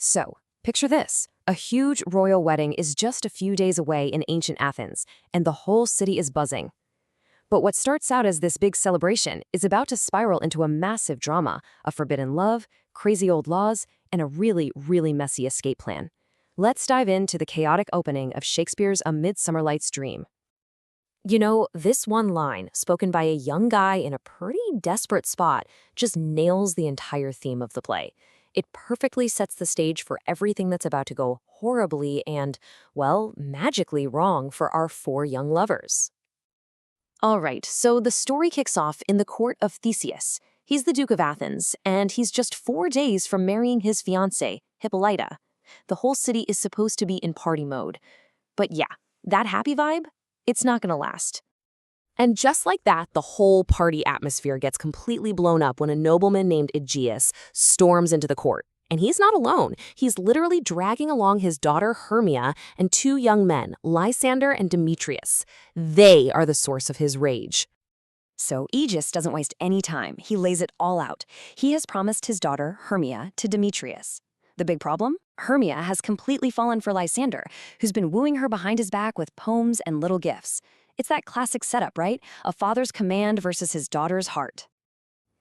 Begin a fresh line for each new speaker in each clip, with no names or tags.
So, picture this. A huge royal wedding is just a few days away in ancient Athens, and the whole city is buzzing. But what starts out as this big celebration is about to spiral into a massive drama, a forbidden love, crazy old laws, and a really, really messy escape plan. Let's dive into the chaotic opening of Shakespeare's A Midsummer Night's Dream. You know, this one line, spoken by a young guy in a pretty desperate spot, just nails the entire theme of the play. It perfectly sets the stage for everything that's about to go horribly and, well, magically wrong for our four young lovers. All right, so the story kicks off in the court of Theseus. He's the Duke of Athens, and he's just 4 days from marrying his fiancée, Hippolyta. The whole city is supposed to be in party mode. But yeah, that happy vibe, it's not gonna last. And just like that, the whole party atmosphere gets completely blown up when a nobleman named Egeus storms into the court. And he's not alone. He's literally dragging along his daughter Hermia and 2 young men, Lysander and Demetrius. They are the source of his rage.
So Egeus doesn't waste any time. He lays it all out. He has promised his daughter Hermia to Demetrius. The big problem? Hermia has completely fallen for Lysander, who's been wooing her behind his back with poems and little gifts. It's that classic setup, right? A father's command versus his daughter's heart.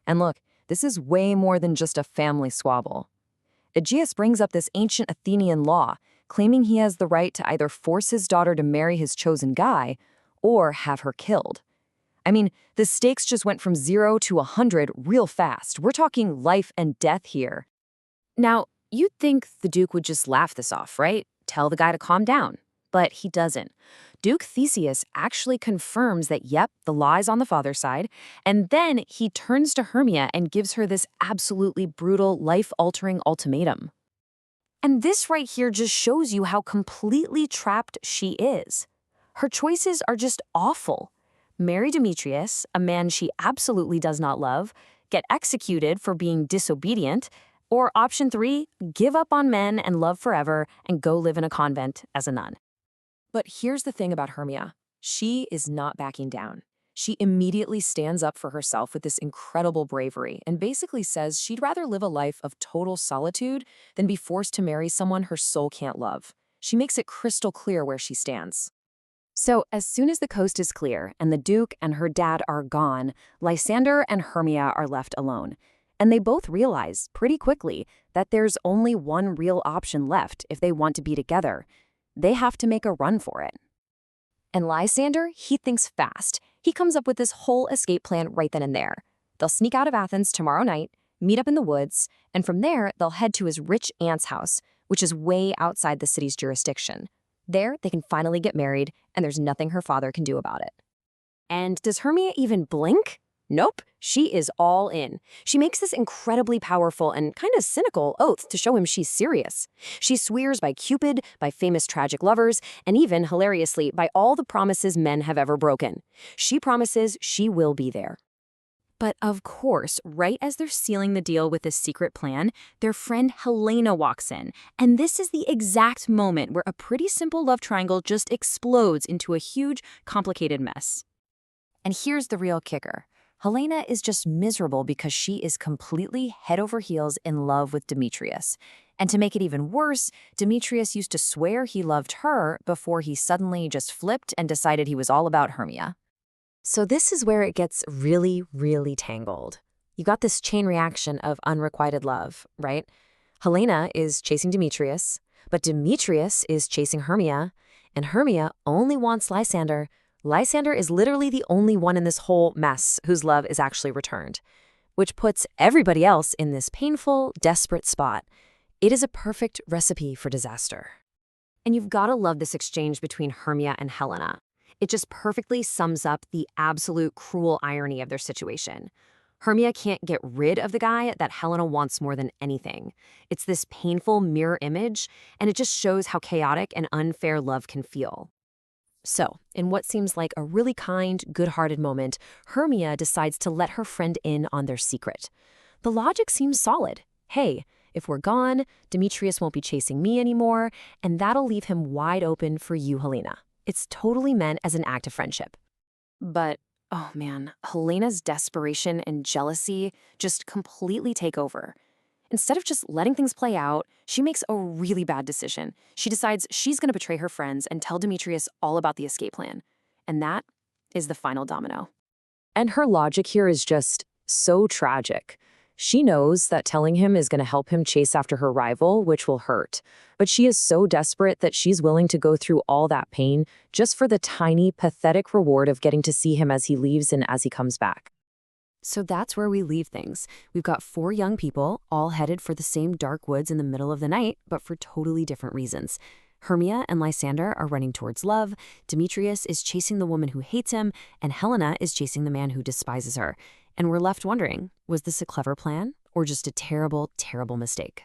And look, this is way more than just a family squabble. Egeus brings up this ancient Athenian law, claiming he has the right to either force his daughter to marry his chosen guy or have her killed. I mean, the stakes just went from 0 to 100 real fast. We're talking life and death here. Now, you'd think the Duke would just laugh this off, right? Tell the guy to calm down. But he doesn't. Duke Theseus actually confirms that, yep, the law is on the father's side, and then he turns to Hermia and gives her this absolutely brutal, life-altering ultimatum. And this right here just shows you how completely trapped she is. Her choices are just awful. Marry Demetrius, a man she absolutely does not love, get executed for being disobedient, or option 3, give up on men and love forever and go live in a convent as a nun. But here's the thing about Hermia. She is not backing down. She immediately stands up for herself with this incredible bravery and basically says she'd rather live a life of total solitude than be forced to marry someone her soul can't love. She makes it crystal clear where she stands. So, as soon as the coast is clear and the Duke and her dad are gone, Lysander and Hermia are left alone. And they both realize pretty quickly that there's only one real option left if they want to be together. They have to make a run for it. And Lysander, he thinks fast. He comes up with this whole escape plan right then and there. They'll sneak out of Athens tomorrow night, meet up in the woods, and from there, they'll head to his rich aunt's house, which is way outside the city's jurisdiction. There, they can finally get married, and there's nothing her father can do about it. And does Hermia even blink? Nope, she is all in. She makes this incredibly powerful and kind of cynical oath to show him she's serious. She swears by Cupid, by famous tragic lovers, and even, hilariously, by all the promises men have ever broken. She promises she will be there. But of course, right as they're sealing the deal with this secret plan, their friend Helena walks in. And this is the exact moment where a pretty simple love triangle just explodes into a huge, complicated mess. And here's the real kicker. Helena is just miserable because she is completely head over heels in love with Demetrius. And to make it even worse, Demetrius used to swear he loved her before he suddenly just flipped and decided he was all about Hermia. So this is where it gets really, really tangled. You got this chain reaction of unrequited love, right? Helena is chasing Demetrius, but Demetrius is chasing Hermia, and Hermia only wants Lysander. Lysander is literally the only one in this whole mess whose love is actually returned, which puts everybody else in this painful, desperate spot. It is a perfect recipe for disaster. And you've got to love this exchange between Hermia and Helena. It just perfectly sums up the absolute cruel irony of their situation. Hermia can't get rid of the guy that Helena wants more than anything. It's this painful mirror image, and it just shows how chaotic and unfair love can feel. So, in what seems like a really kind, good-hearted moment, Hermia decides to let her friend in on their secret. The logic seems solid. Hey, if we're gone, Demetrius won't be chasing me anymore, and that'll leave him wide open for you, Helena. It's totally meant as an act of friendship. But, oh man, Helena's desperation and jealousy just completely take over.
Instead of just letting things play out, she makes a really bad decision. She decides she's going to betray her friends and tell Demetrius all about the escape plan. And that is the final domino.
And her logic here is just so tragic. She knows that telling him is going to help him chase after her rival, which will hurt. But she is so desperate that she's willing to go through all that pain just for the tiny, pathetic reward of getting to see him as he leaves and as he comes back.
So that's where we leave things. We've got 4 young people, all headed for the same dark woods in the middle of the night, but for totally different reasons. Hermia and Lysander are running towards love, Demetrius is chasing the woman who hates him, and Helena is chasing the man who despises her. And we're left wondering, was this a clever plan or just a terrible, terrible mistake?